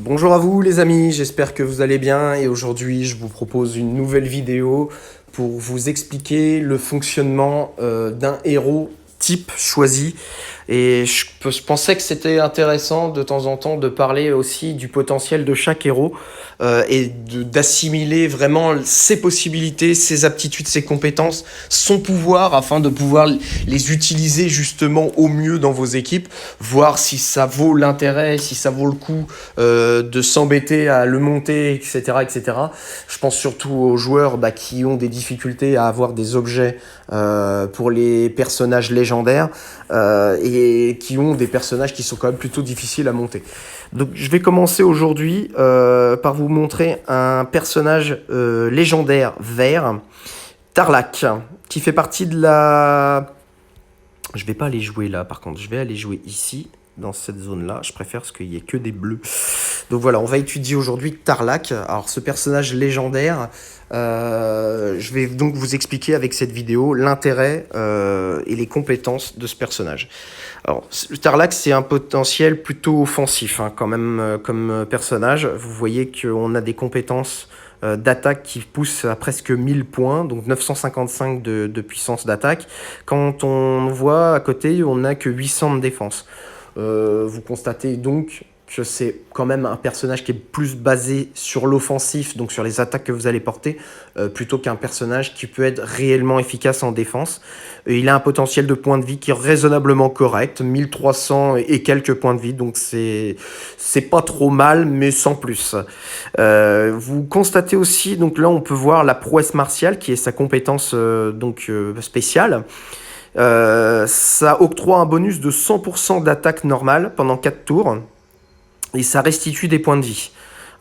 Bonjour à vous les amis, j'espère que vous allez bien et aujourd'hui je vous propose une nouvelle vidéo pour vous expliquer le fonctionnement d'un héros type choisi. Et je pensais que c'était intéressant de temps en temps de parler aussi du potentiel de chaque héros et d'assimiler vraiment ses possibilités, ses aptitudes, ses compétences, son pouvoir afin de pouvoir les utiliser justement au mieux dans vos équipes, voir si ça vaut l'intérêt, si ça vaut le coup de s'embêter à le monter, etc., etc. Je pense surtout aux joueurs qui ont des difficultés à avoir des objets pour les personnages légendaires et qui ont des personnages qui sont quand même plutôt difficiles à monter. Donc je vais commencer aujourd'hui par vous montrer un personnage légendaire vert, Tarlac, qui fait partie de la... Je vais pas aller jouer là par contre, je vais aller jouer ici, dans cette zone-là. Je préfère parce qu'il n'y a que des bleus. Donc voilà, on va étudier aujourd'hui Tarlac. Alors ce personnage légendaire, je vais donc vous expliquer avec cette vidéo l'intérêt et les compétences de ce personnage. Alors le Tarlac, c'est un potentiel plutôt offensif quand même comme personnage. Vous voyez qu'on a des compétences d'attaque qui pousse à presque 1000 points, donc 955 de puissance d'attaque. Quand on voit à côté, on n'a que 800 de défense. Vous constatez donc que c'est quand même un personnage qui est plus basé sur l'offensif, donc sur les attaques que vous allez porter, plutôt qu'un personnage qui peut être réellement efficace en défense. Il a un potentiel de points de vie qui est raisonnablement correct, 1300 et quelques points de vie, donc c'est pas trop mal, mais sans plus. Vous constatez aussi, donc là on peut voir la prouesse martiale, qui est sa compétence spéciale. Ça octroie un bonus de 100% d'attaque normale pendant 4 tours et ça restitue des points de vie.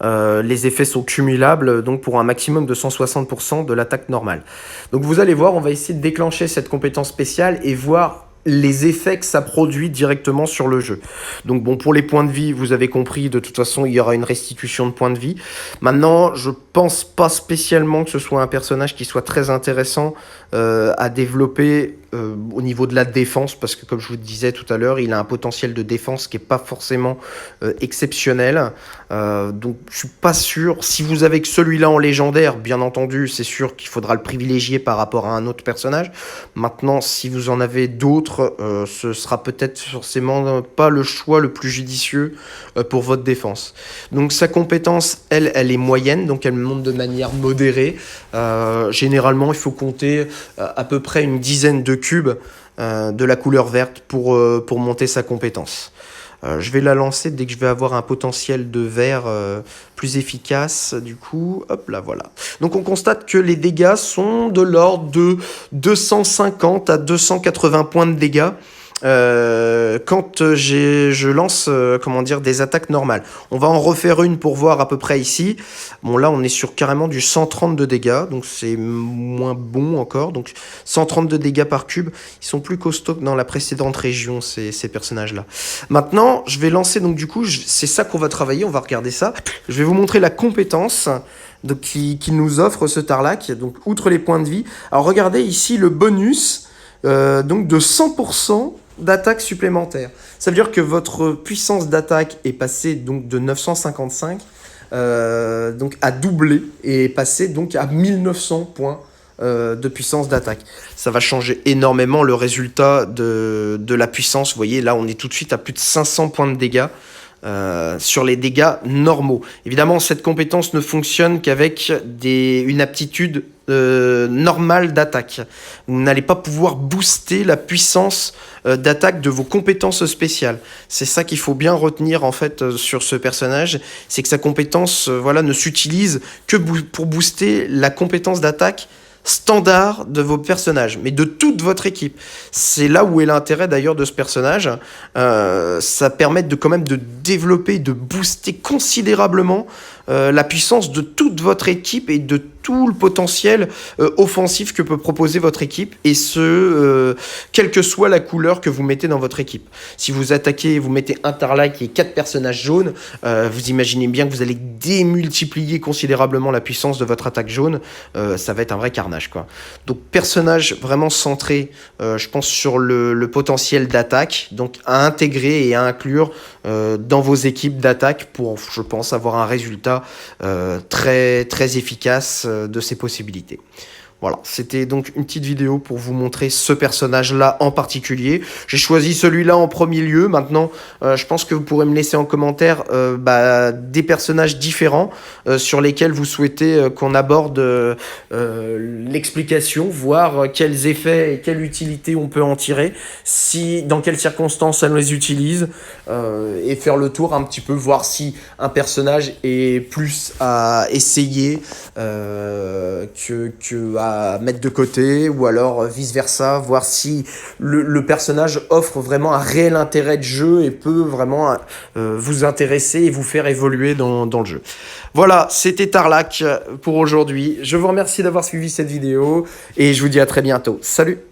Les effets sont cumulables donc pour un maximum de 160% de l'attaque normale. Donc vous allez voir, on va essayer de déclencher cette compétence spéciale et voir les effets que ça produit directement sur le jeu. Donc bon, pour les points de vie, vous avez compris, de toute façon, il y aura une restitution de points de vie. Maintenant, je pense pas spécialement que ce soit un personnage qui soit très intéressant à développer au niveau de la défense, parce que comme je vous le disais tout à l'heure, il a un potentiel de défense qui est pas forcément exceptionnel. Donc je suis pas sûr. Si vous avez que celui-là en légendaire, bien entendu, c'est sûr qu'il faudra le privilégier par rapport à un autre personnage. Maintenant, si vous en avez d'autres, ce sera peut-être forcément pas le choix le plus judicieux pour votre défense. Donc sa compétence, elle est moyenne, donc elle monte de manière modérée. Généralement, il faut compter à peu près une dizaine de cubes de la couleur verte pour monter sa compétence. Je vais la lancer dès que je vais avoir un potentiel de vert plus efficace. Du coup, hop là, voilà. Donc on constate que les dégâts sont de l'ordre de 250 à 280 points de dégâts. Quand je lance des attaques normales. On va en refaire une pour voir à peu près ici. Bon là on est sur carrément du 130 de dégâts, donc c'est moins bon encore. Donc 130 de dégâts par cube, ils sont plus costauds que dans la précédente région ces personnages là. Maintenant je vais lancer, donc du coup c'est ça qu'on va travailler, on va regarder ça. Je vais vous montrer la compétence donc, qui nous offre ce Tarlac, donc outre les points de vie. Alors regardez ici le bonus donc de 100% d'attaque supplémentaire. Ça veut dire que votre puissance d'attaque est passée donc de 955 donc à doubler et est passée donc à 1900 points de puissance d'attaque. Ça va changer énormément le résultat de la puissance. Vous voyez, là, on est tout de suite à plus de 500 points de dégâts. Sur les dégâts normaux. Évidemment, cette compétence ne fonctionne qu'avec une aptitude normale d'attaque. Vous n'allez pas pouvoir booster la puissance d'attaque de vos compétences spéciales. C'est ça qu'il faut bien retenir en fait sur ce personnage, c'est que sa compétence ne s'utilise que pour booster la compétence d'attaque standard de vos personnages, mais de toute votre équipe. C'est là où est l'intérêt d'ailleurs de ce personnage. Ça permet quand même de développer, de booster considérablement la puissance de toute votre équipe et de tout le potentiel offensif que peut proposer votre équipe, et ce, quelle que soit la couleur que vous mettez dans votre équipe. Si vous attaquez, vous mettez Interlac et 4 personnages jaunes, vous imaginez bien que vous allez démultiplier considérablement la puissance de votre attaque jaune. Ça va être un vrai carnage, quoi. Donc personnage vraiment centré, je pense, sur le potentiel d'attaque, donc à intégrer et à inclure dans vos équipes d'attaque pour, je pense, avoir un résultat très, très efficace de ces possibilités. Voilà, c'était donc une petite vidéo pour vous montrer ce personnage-là en particulier. J'ai choisi celui-là en premier lieu. Maintenant, je pense que vous pourrez me laisser en commentaire des personnages différents sur lesquels vous souhaitez qu'on aborde l'explication, voir quels effets et quelle utilité on peut en tirer, dans quelles circonstances on les utilise, et faire le tour un petit peu, voir si un personnage est plus à essayer que à mettre de côté, ou alors vice versa, voir si le personnage offre vraiment un réel intérêt de jeu et peut vraiment vous intéresser et vous faire évoluer dans le jeu. Voilà, c'était Tarlac pour aujourd'hui. Je vous remercie d'avoir suivi cette vidéo et je vous dis à très bientôt. Salut!